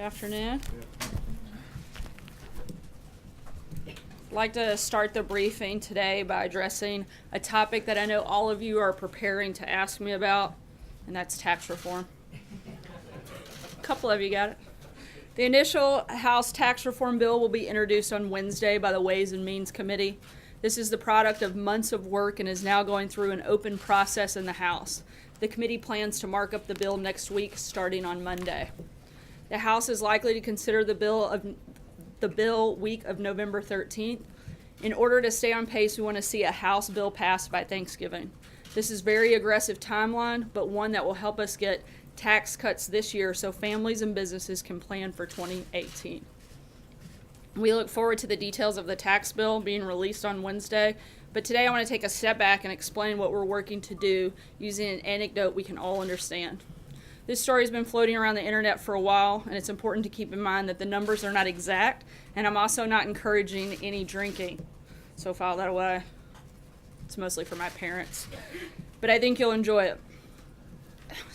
Afternoon. I'd like to start the briefing today by addressing a topic that I know all of you are preparing to ask me about, and that's tax reform. A couple of you got it. The initial House tax reform bill will be introduced on Wednesday by the Ways and Means Committee. This is the product of months of work and is now going through an open process in the House. The committee plans to mark up the bill next week, starting on Monday. The House is likely to consider the bill week of November 13th. In order to stay on pace, we want to see a House bill passed by Thanksgiving. This is a very aggressive timeline, but one that will help us get tax cuts this year so families and businesses can plan for 2018. We look forward to the details of the tax bill being released on Wednesday, but today I want to take a step back and explain what we're working to do using an anecdote we can all understand. This story has been floating around the internet for a while, and it's important to keep in mind that the numbers are not exact, and I'm also not encouraging any drinking. So file that away. It's mostly for my parents. But I think you'll enjoy it.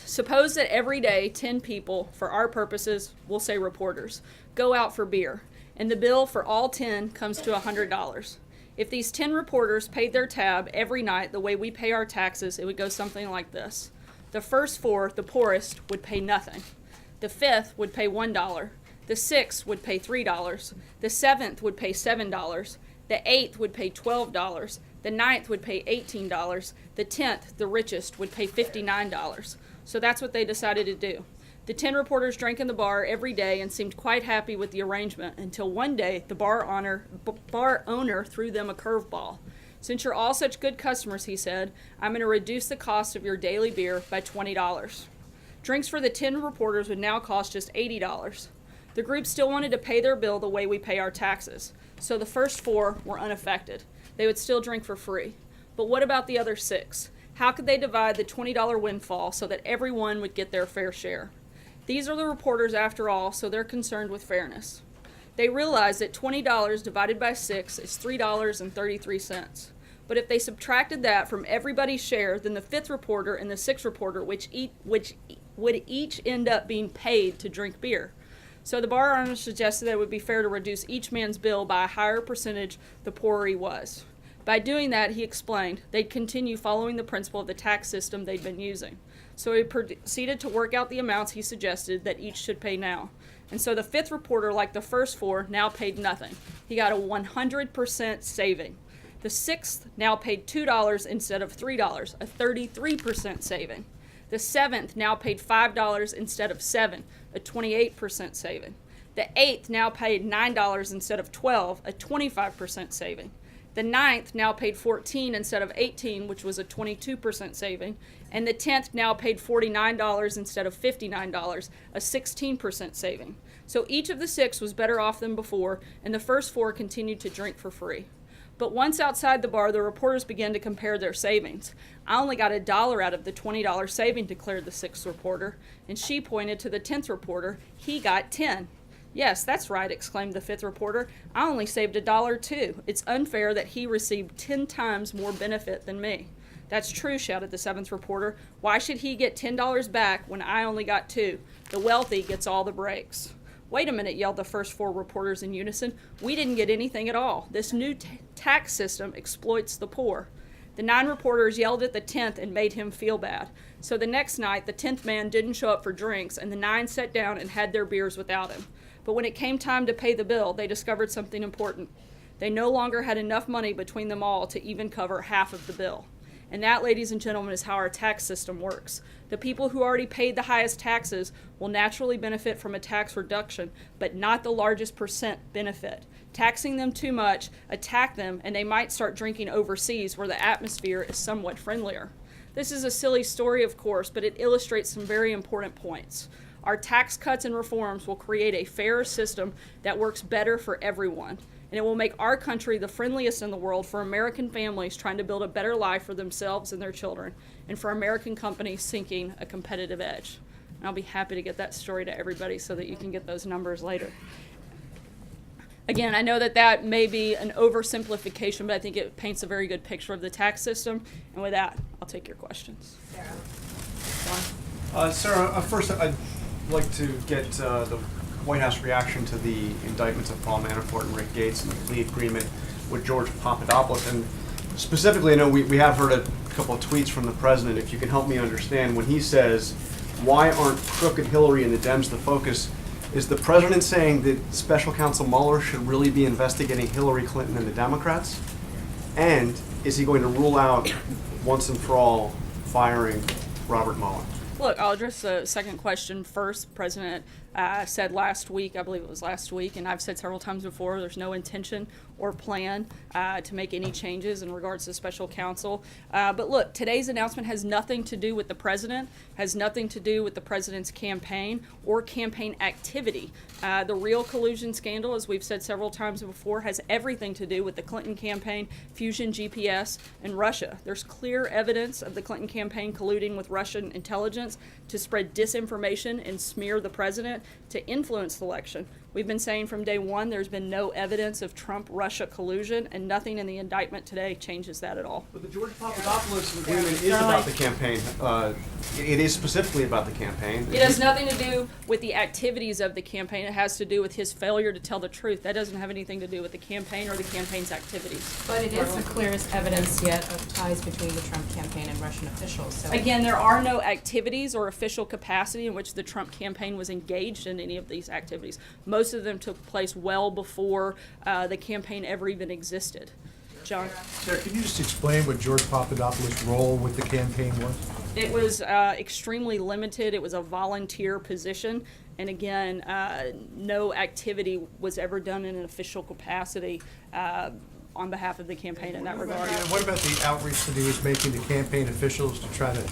Suppose that every day 10 people, for our purposes, we'll say reporters, go out for beer, and the bill for all 10 comes to $100. If these 10 reporters paid their tab every night the way we pay our taxes, it would go something like this. The first 4, the poorest, would pay nothing. The 5th would pay $1. The 6th would pay $3. The 7th would pay $7. The 8th would pay $12. The 9th would pay $18. The 10th, the richest, would pay $59. So that's what they decided to do. The 10 reporters drank in the bar every day and seemed quite happy with the arrangement until one day the bar owner threw them a curveball. Since you're all such good customers, he said, I'm going to reduce the cost of your daily beer by $20. Drinks for the 10 reporters would now cost just $80. The group still wanted to pay their bill the way we pay our taxes, so the first 4 were unaffected. They would still drink for free. But what about the other 6? How could they divide the $20 windfall so that everyone would get their fair share? These are the reporters after all, so they're concerned with fairness. They realize that $20 divided by 6 is $3.33. But if they subtracted that from everybody's share, then the 5th reporter and the 6th reporter, which would each end up being paid to drink beer. So the bar owner suggested that it would be fair to reduce each man's bill by a higher percentage the poorer he was. By doing that, he explained, they'd continue following the principle of the tax system they'd been using. So he proceeded to work out the amounts he suggested that each should pay now. And so the 5th reporter, like the first 4, now paid nothing. He got a 100% saving. The 6th now paid $2 instead of $3, a 33% saving. The 7th now paid $5 instead of $7, a 28% saving. The 8th now paid $9 instead of $12, a 25% saving. The 9th now paid $14 instead of $18, which was a 22% saving. And the 10th now paid $49 instead of $59, a 16% saving. So each of the 6 was better off than before, and the first 4 continued to drink for free. But once outside the bar, the reporters began to compare their savings. I only got $1 out of the $20 saving, declared the 6th reporter, and she pointed to the 10th reporter. He got 10. Yes, that's right, exclaimed the 5th reporter. I only saved $1 too. It's unfair that he received 10 times more benefit than me. That's true, shouted the 7th reporter. Why should he get $10 back when I only got 2? The wealthy gets all the breaks. Wait a minute, yelled the first 4 reporters in unison. We didn't get anything at all. This new tax system exploits the poor. The 9 reporters yelled at the 10th and made him feel bad. So the next night, the 10th man didn't show up for drinks, and the 9 sat down and had their beers without him. But when it came time to pay the bill, they discovered something important. They no longer had enough money between them all to even cover half of the bill. And that, ladies and gentlemen, is how our tax system works. The people who already paid the highest taxes will naturally benefit from a tax reduction, but not the largest percent benefit. Taxing them too much, attack them, and they might start drinking overseas where the atmosphere is somewhat friendlier. This is a silly story, of course, but it illustrates some very important points. Our tax cuts and reforms will create a fairer system that works better for everyone. And it will make our country the friendliest in the world for American families trying to build a better life for themselves and their children, and for American companies seeking a competitive edge. And I'll be happy to get that story to everybody so that you can get those numbers later. Again, I know that that may be an oversimplification, but I think it paints a very good picture of the tax system. And with that, I'll take your questions. Sarah, first I'd like to get the White House reaction to the indictments of Paul Manafort and Rick Gates and the plea agreement with George Papadopoulos. And specifically, I know we have heard a couple of tweets from the president. If you can help me understand, when he says, why aren't crooked Hillary and the Dems the focus, is the president saying that Special Counsel Mueller should really be investigating Hillary Clinton and the Democrats? And is he going to rule out once and for all firing Robert Mueller? Look, I'll address the second question first. The president said last week, I believe it was last week, and I've said several times before, there's no intention or plan to make any changes in regards to special counsel. But look, today's announcement has nothing to do with the president, has nothing to do with the president's campaign or campaign activity. The real collusion scandal, as we've said several times before, has everything to do with the Clinton campaign, Fusion GPS, and Russia. There's clear evidence of the Clinton campaign colluding with Russian intelligence to spread disinformation and smear the president to influence the election. We've been saying from day one there's been no evidence of Trump-Russia collusion, and nothing in the indictment today changes that at all. But the George Papadopoulos agreement is about the campaign. It is specifically about the campaign. It has nothing to do with the activities of the campaign. It has to do with his failure to tell the truth. That doesn't have anything to do with the campaign or the campaign's activities. But it is the clearest evidence yet of ties between the Trump campaign and Russian officials. So again, there are no activities or official capacity in which the Trump campaign was engaged in any of these activities. Most of them took place well before the campaign ever even existed. John? Sarah, can you just explain what George Papadopoulos' role with the campaign was? It was extremely limited. It was a volunteer position. And again, no activity was ever done in an official capacity on behalf of the campaigin in that regard. What about the outreach that he was making to campaign officials to try to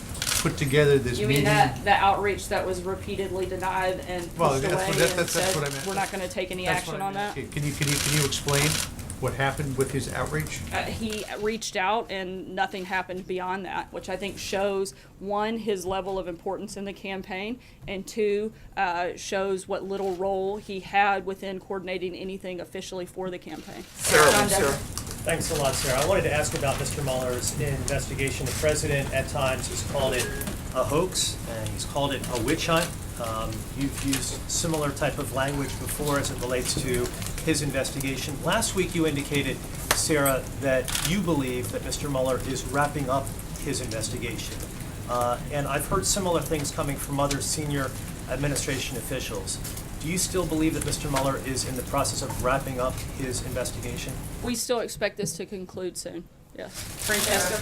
put together this meeting? You mean the outreach that was repeatedly denied and pushed away and said what I meant. We're not going to take any action on that? Can you explain what happened with his outreach? He reached out and nothing happened beyond that, which I think shows, one, his level of importance in the campaign, and two, shows what little role he had within coordinating anything officially for the campaign. Sarah. Thanks a lot, Sarah. I wanted to ask about Mr. Mueller's investigation. The president, at times, has called it a hoax, and he's called it a witch hunt. You've used similar type of language before as it relates to his investigation. Last week you indicated, Sarah, that you believe that Mr. Mueller is wrapping up his investigation. And I've heard similar things coming from other senior administration officials. Do you still believe that Mr. Mueller is in the process of wrapping up his investigation? We still expect this to conclude soon. Yes. Francesca?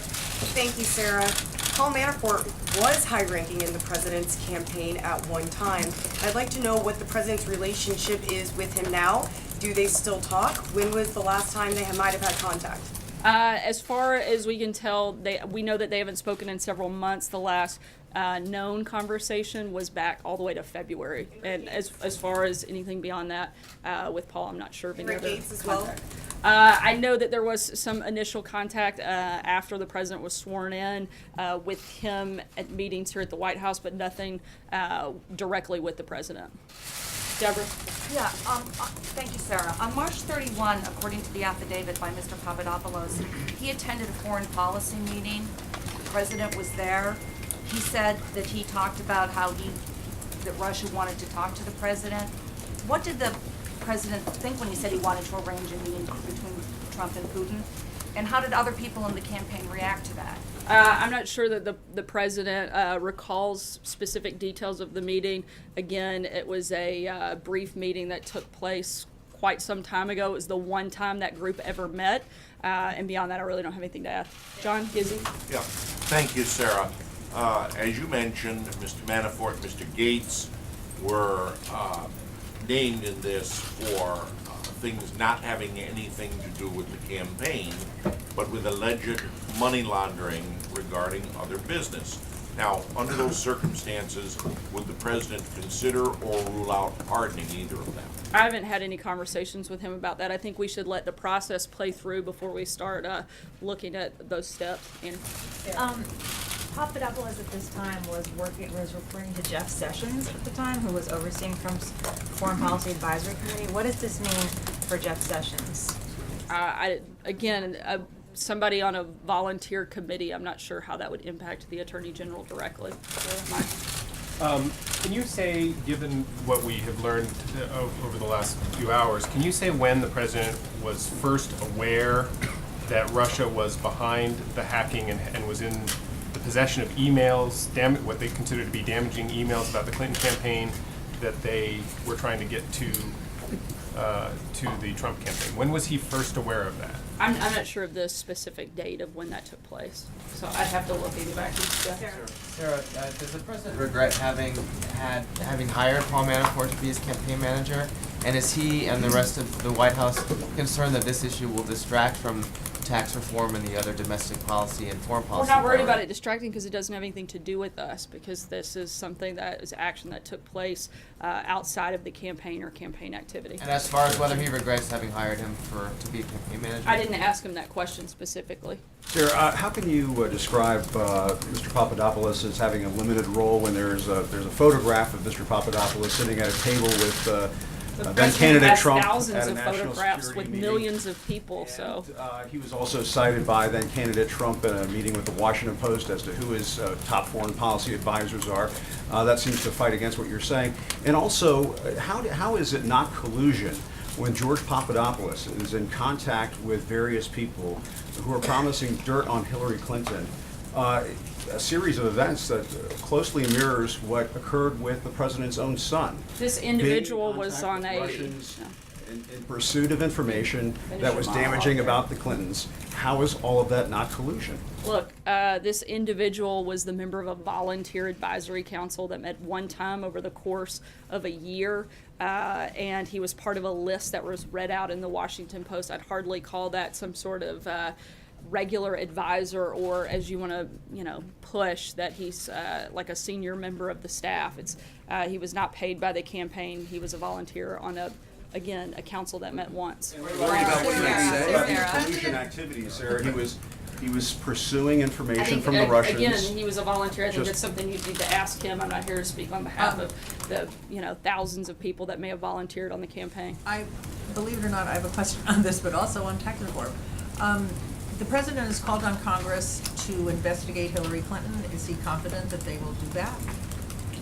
Thank you, Sarah. Paul Manafort was high-ranking in the president's campaign at one time. I'd like to know what the president's relationship is with him now. Do they still talk? When was the last time they might have had contact? As far as we can tell, we know that they haven't spoken in several months. The last known conversation was back all the way to February. And as far as anything beyond that, with Paul, I'm not sure of any Rick other Gates as well? I know that there was some initial contact after the president was sworn in with him at meetings here at the White House, but nothing directly with the president. Deborah? Yeah, thank you, Sarah. On March 31, according to the affidavit by Mr. Papadopoulos, he attended a foreign policy meeting. The president was there. He said that he talked about how that Russia wanted to talk to the president. What did the president think when he said he wanted to arrange a meeting between Trump and Putin? And how did other people in the campaign react to that? I'm not sure that the president recalls specific details of the meeting. Again, it was a brief meeting that took place quite some time ago. It was the one time that group ever met. And beyond that, I really don't have anything to add. John, Gizzy? Yeah, thank you, Sarah. As you mentioned, Mr. Manafort, Mr. Gates were named in this for things not having anything to do with the campaign, but with alleged money laundering regarding other business. Now, under those circumstances, would the president consider or rule out pardoning either of them? I haven't had any conversations with him about that. I think we should let the process play through before we start looking at those steps. And Papadopoulos at this time was referring to Jeff Sessions at the time, who was overseeing Trump's Foreign Policy Advisory Committee. What does this mean for Jeff Sessions? Somebody on a volunteer committee, I'm not sure how that would impact the Attorney General directly. Can you say, given what we have learned over the last few hours, can you say when the president was first aware that Russia was behind the hacking and was in the possession of emails, what they considered to be damaging emails about the Clinton campaign that they were trying to get to the Trump campaign? When was he first aware of that? I'm not sure of the specific date of when that took place, so I'd have to look into back. Sarah, does the president regret having hired Paul Manafort to be his campaign manager? And is he and the rest of the White House concerned that this issue will distract from tax reform and the other domestic policy and foreign policy? We're not worried about it distracting because it doesn't have anything to do with us, because this is something that is action that took place outside of the campaign or campaign activity. And as far as whether he regrets having hired him to be a campaign manager? I didn't ask him that question specifically. Sir, how can you describe Mr. Papadopoulos as having a limited role when there's a photograph of Mr. Papadopoulos sitting at a table with The then president candidate has Trump thousands at a of national photographs security with meeting? millions of people, so. He was also cited by then candidate Trump in a meeting with the Washington Post as to who his top foreign policy advisors are. That seems to fight against what you're saying. And also, how is it not collusion when George Papadopoulos is in contact with various people who are promising dirt on Hillary Clinton? A series of events that closely mirrors what occurred with the president's own son. This individual Being in was contact on with a. Russians in pursuit of information Finish that your was monologue damaging there. about the Clintons. How is all of that not collusion? Look, this individual was the member of a volunteer advisory council that met one time over the course of a year, and he was part of a list that was read out in the Washington Post. I'd hardly call that some sort of regular advisor, or as you want to, push that he's like a senior member of the staff. He was not paid by the campaign. He was a volunteer on a council that met once. Worried about what you say. Collusion activities, Sarah. He was pursuing information from the Russians. Again, he was a volunteer. I think Just- that's something you need to ask him. I'm not here to speak on behalf of the thousands of people that may have volunteered on the campaign. Believe it or not, I have a question on this, but also on tax reform. The president has called on Congress to investigate Hillary Clinton. Is he confident that they will do that?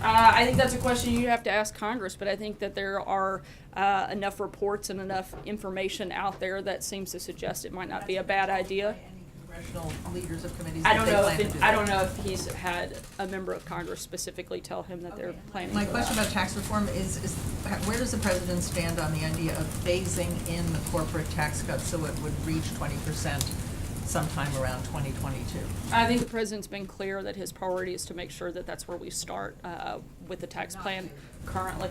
I think that's a question you have to ask Congress, but I think that there are enough reports and enough information out there that seems to suggest it might not be a bad idea. Any congressional leaders of committees I that don't they know plan to if do I that? don't know if he's had a member of Congress specifically tell him that they're planning. My for question that. about tax reform is where does the president stand on the idea of phasing in the corporate tax cut so it would reach 20% sometime around 2022? I think the president's been clear that his priority is to make sure that that's where we start with the tax plan currently.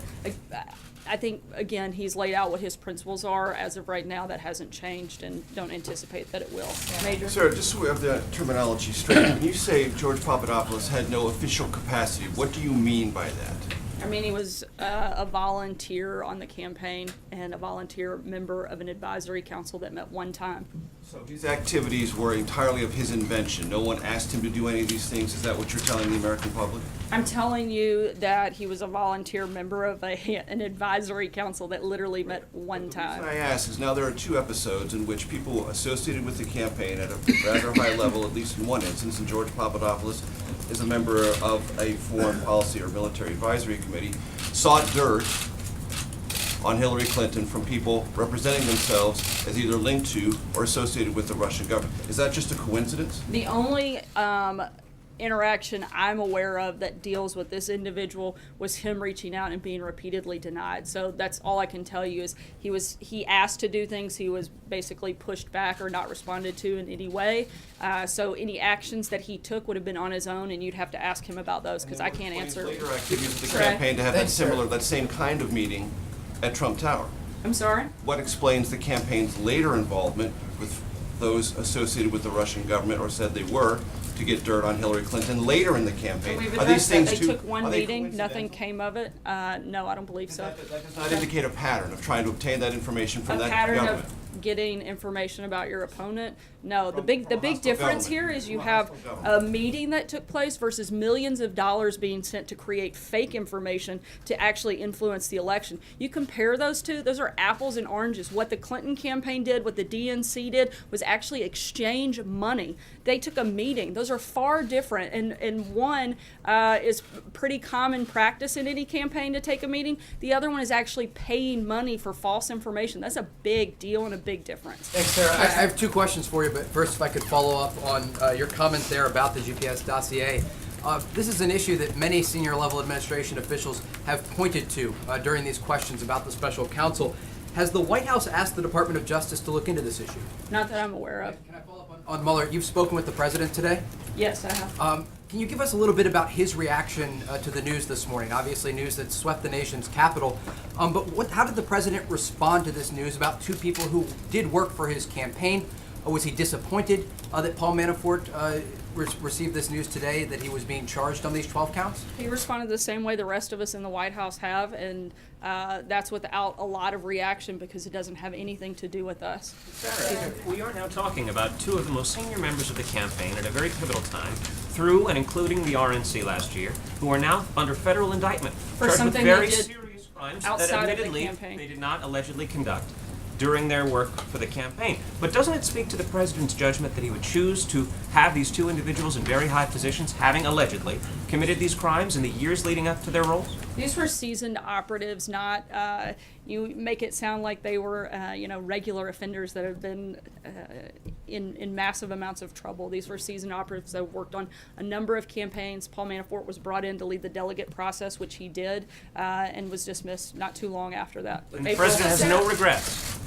I think, again, he's laid out what his principles are. As of right now, that hasn't changed, and don't anticipate that it will. Major? Sir, just so we have the terminology straight, when you say George Papadopoulos had no official capacity, what do you mean by that? I mean, he was a volunteer on the campaign and a volunteer member of an advisory council that met one time. So his activities were entirely of his invention. No one asked him to do any of these things. Is that what you're telling the American public? I'm telling you that he was a volunteer member of an advisory council that literally met one The time. reason I ask is now there are two episodes in which people associated with the campaign at a rather high level, at least in one instance, and George Papadopoulos is a member of a foreign policy or military advisory committee, sought dirt on Hillary Clinton from people representing themselves as either linked to or associated with the Russian government. Is that just a coincidence? The only interaction I'm aware of that deals with this individual was him reaching out and being repeatedly denied. So that's all I can tell you is he asked to do things, he was basically pushed back or not responded to in any way. So any actions that he took would have been on his own, and you'd have to ask him about those because I can't answer. Later activities of the Correct. campaign to have that same kind of meeting at Trump Tower. I'm sorry? What explains the campaign's later involvement with those associated with the Russian government or said they were to get dirt on Hillary Clinton later in the campaign? We've Are these addressed that. things They too? took one are they meeting, nothing coincidental? came of it. No, I don't believe so. That does not indicate a pattern of trying to obtain that information from A that pattern government. of getting information about your opponent. No, the big hostile difference government. here is you From a have hostile a government. meeting that took place versus millions of dollars being sent to create fake information to actually influence the election. You compare those two, those are apples and oranges. What the Clinton campaign did, what the DNC did, was actually exchange money. They took a meeting. Those are far different, and one is pretty common practice in any campaign to take a meeting. The other one is actually paying money for false information. That's a big deal and a big difference. Thanks, Sarah. I have two questions for you, but first, if I could follow up on your comment there about the GPS dossier. This is an issue that many senior level administration officials have pointed to during these questions about the special counsel. Has the White House asked the Department of Justice to look into this issue? Not that I'm aware of. Can I follow up on Mueller? You've spoken with the president today? Yes, I have. Can you give us a little bit about his reaction to the news this morning? Obviously, news that swept the nation's capital. But how did the president respond to this news about two people who did work for his campaign? Was he disappointed that Paul Manafort received this news today that he was being charged on these 12 counts? He responded the same way the rest of us in the White House have, and that's without a lot of reaction because it doesn't have anything to do with us. Sarah, we are now talking about two of the most senior members of the campaign at a very pivotal time, through and including the RNC last year, who are now under federal indictment For charged something with very they did serious crimes that outside of the admittedly campaign. they did not allegedly conduct during their work for the campaign. But doesn't it speak to the president's judgment that he would choose to have these two individuals in very high positions, having allegedly committed these crimes in the years leading up to their roles? These were seasoned operatives, not, you make it sound like they were, regular offenders that have been in massive amounts of trouble. These were seasoned operatives that worked on a number of campaigns. Paul Manafort was brought in to lead the delegate process, which he did, and was dismissed not too long after that. And the president has no regrets.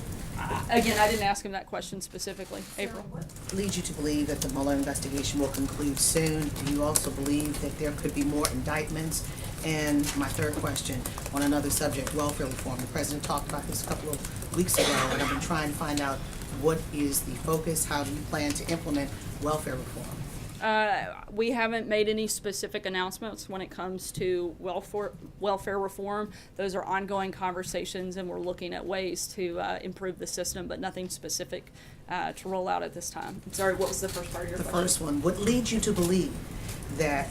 Again, I didn't ask him that question specifically. April. What leads you to believe that the Mueller investigation will conclude soon? Do you also believe that there could be more indictments? And my third question, on another subject, welfare reform. The president talked about this a couple of weeks ago, and I've been trying to find out what is the focus, how do you plan to implement welfare reform? We haven't made any specific announcements when it comes to welfare reform. Those are ongoing conversations, and we're looking at ways to improve the system, but nothing specific to roll out at this time. I'm sorry, what was the first part of your question? The first one, what leads you to believe that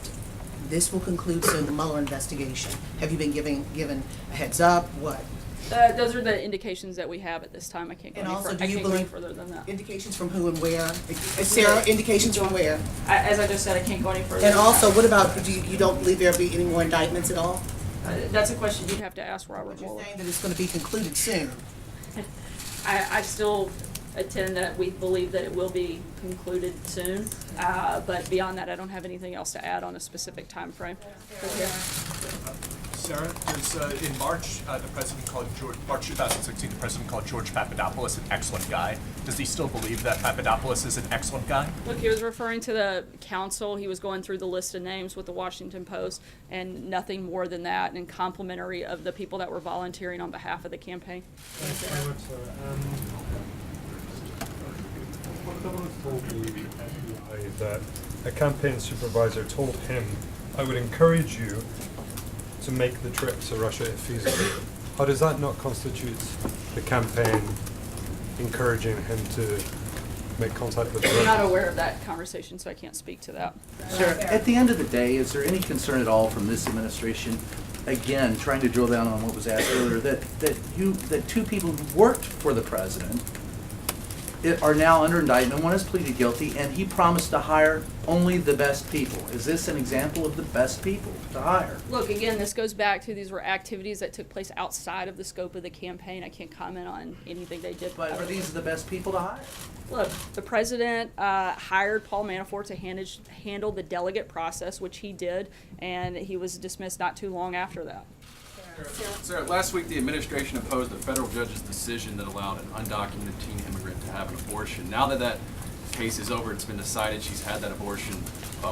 this will conclude soon, the Mueller investigation? Have you been given a heads up? What? Those are the indications that we have at this time. I can't go any further than that. Indications from who and where? Sarah, indications from where? As I just said, I can't go any further. And also, what about, you don't believe there'll be any more indictments at all? That's a question you'd have to ask Robert Mueller. You're saying that it's going to be concluded soon. I still attend that we believe that it will be concluded soon, but beyond that, I don't have anything else to add on a specific time frame. Sarah, in March, the president called March 2016, the president called George Papadopoulos an excellent guy. Does he still believe that Papadopoulos is an excellent guy? Look, he was referring to the council. He was going through the list of names with the Washington Post, and nothing more than that, and complimentary of the people that were volunteering on behalf of the campaign. Thank you very much, Sarah. Papadopoulos told the FBI that a campaign supervisor told him, "I would encourage you to make the trip to Russia if feasible." How does that not constitute the campaign encouraging him to make contact with Russia? I'm not aware of that conversation, so I can't speak to that. Sir, at the end of the day, is there any concern at all from this administration, again, trying to drill down on what was asked earlier, that two people who worked for the president are now under indictment? One has pleaded guilty, and he promised to hire only the best people. Is this an example of the best people to hire? Look, again, this goes back to these were activities that took place outside of the scope of the campaign. I can't comment on anything they did. But are these the best people to hire? Look, the president hired Paul Manafort to handle the delegate process, which he did, and he was dismissed not too long after that. Sarah, last week the administration opposed a federal judge's decision that allowed an undocumented teen immigrant to have an abortion. Now that that case is over, it's been decided she's had that abortion.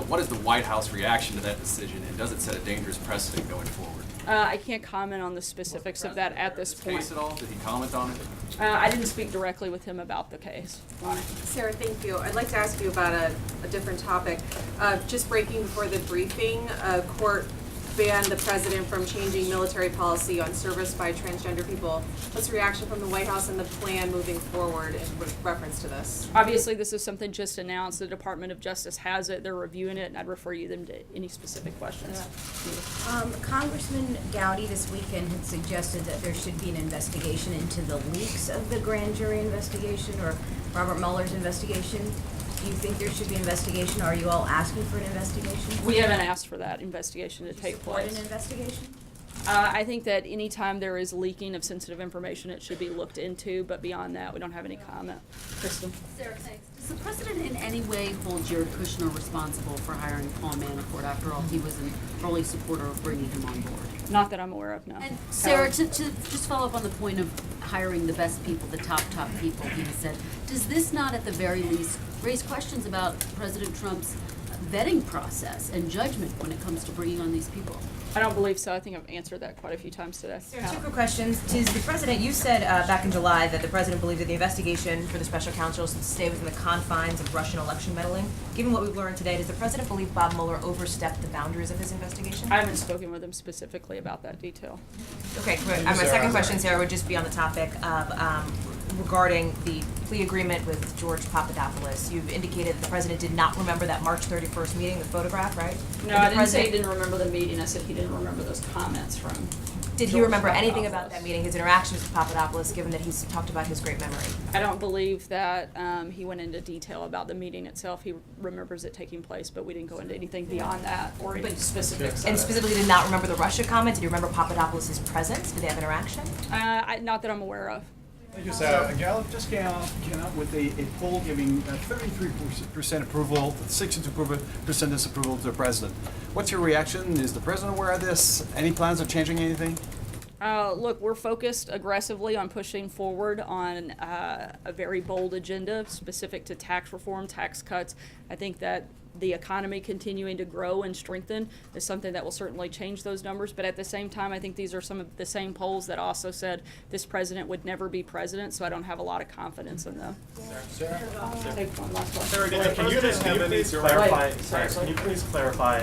What is the White House reaction to that decision, and does it set a dangerous precedent going forward? I can't comment on the specifics of that at this point. Case at all? Did he comment on it? I didn't speak directly with him about the case. Sarah, thank you. I'd like to ask you about a different topic. Just breaking before the briefing, court banned the president from changing military policy on service by transgender people. What's the reaction from the White House and the plan moving forward in reference to this? Obviously, this is something just announced. The Department of Justice has it. They're reviewing it, and I'd refer them to any specific questions. Congressman Gowdy this weekend had suggested that there should be an investigation into the leaks of the grand jury investigation or Robert Mueller's investigation. Do you think there should be an investigation? Are you all asking for an investigation? We haven't asked for that investigation to take Support place. an investigation? I think that anytime there is leaking of sensitive information, it should be looked into, but beyond that, we don't have any comment. Kristen? Sarah, thanks. Does the president in any way hold Jared Kushner responsible for hiring Paul Manafort? After all, he was an early supporter of bringing him on board. Not that I'm aware of, no. And Sarah, to just follow up on the point of hiring the best people, the top people, he has said, does this not at the very least raise questions about President Trump's vetting process and judgment when it comes to bringing on these people? I don't believe so. I think I've answered that quite a few times today. Sarah, two quick questions. Does the president, you said back in July that the president believed that the investigation for the special counsel should stay within the confines of Russian election meddling. Given what we've learned today, does the president believe Bob Mueller overstepped the boundaries of his investigation? I haven't spoken with him specifically about that detail. Okay, great. My second question, Sarah, would just be on the topic of regarding the plea agreement with George Papadopoulos. You've indicated that the president did not remember that March 31st meeting, the photograph, right? No, I didn't say he didn't remember the meeting. I said he didn't remember those comments from. Did he George remember anything Papadopoulos. about that meeting, his interactions with Papadopoulos, given that he's talked about his great memory? I don't believe that he went into detail about the meeting itself. He remembers it taking place, but we didn't go into anything beyond that or any specifics. And specifically did not remember the Russia comment? Did you remember Papadopoulos' presence? Did they have interaction? Not that I'm aware of. Thank you, Sarah. Gallup just came out with a poll giving 33% approval, 62% disapproval to the president. What's your reaction? Is the president aware of this? Any plans of changing anything? Look, we're focused aggressively on pushing forward on a very bold agenda specific to tax reform, tax cuts. I think that the economy continuing to grow and strengthen is something that will certainly change those numbers. But at the same time, I think these are some of the same polls that also said this president would never be president, so I don't have a lot of confidence in them. Take one last one. Sarah, can you please clarify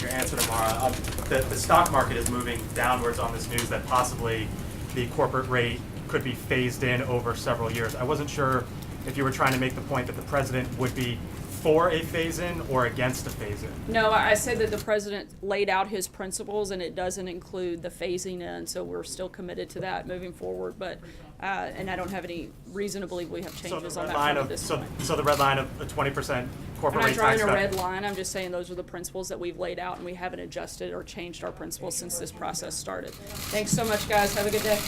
your answer tomorrow? The stock market is moving downwards on this news that possibly the corporate rate could be phased in over several years. I wasn't sure if you were trying to make the point that the president would be for a phase-in or against a phase-in. No, I said that the president laid out his principles, and it doesn't include the phasing in, so we're still committed to that moving forward, but, and I don't have any reason to believe we have changes on that front at this point. So the red line of the 20% corporate I'm rate not drawing tax a cut. red line, I'm just saying those are the principles that we've laid out, and we haven't adjusted or changed our principles since this process started. Thanks so much, guys. Have a good day.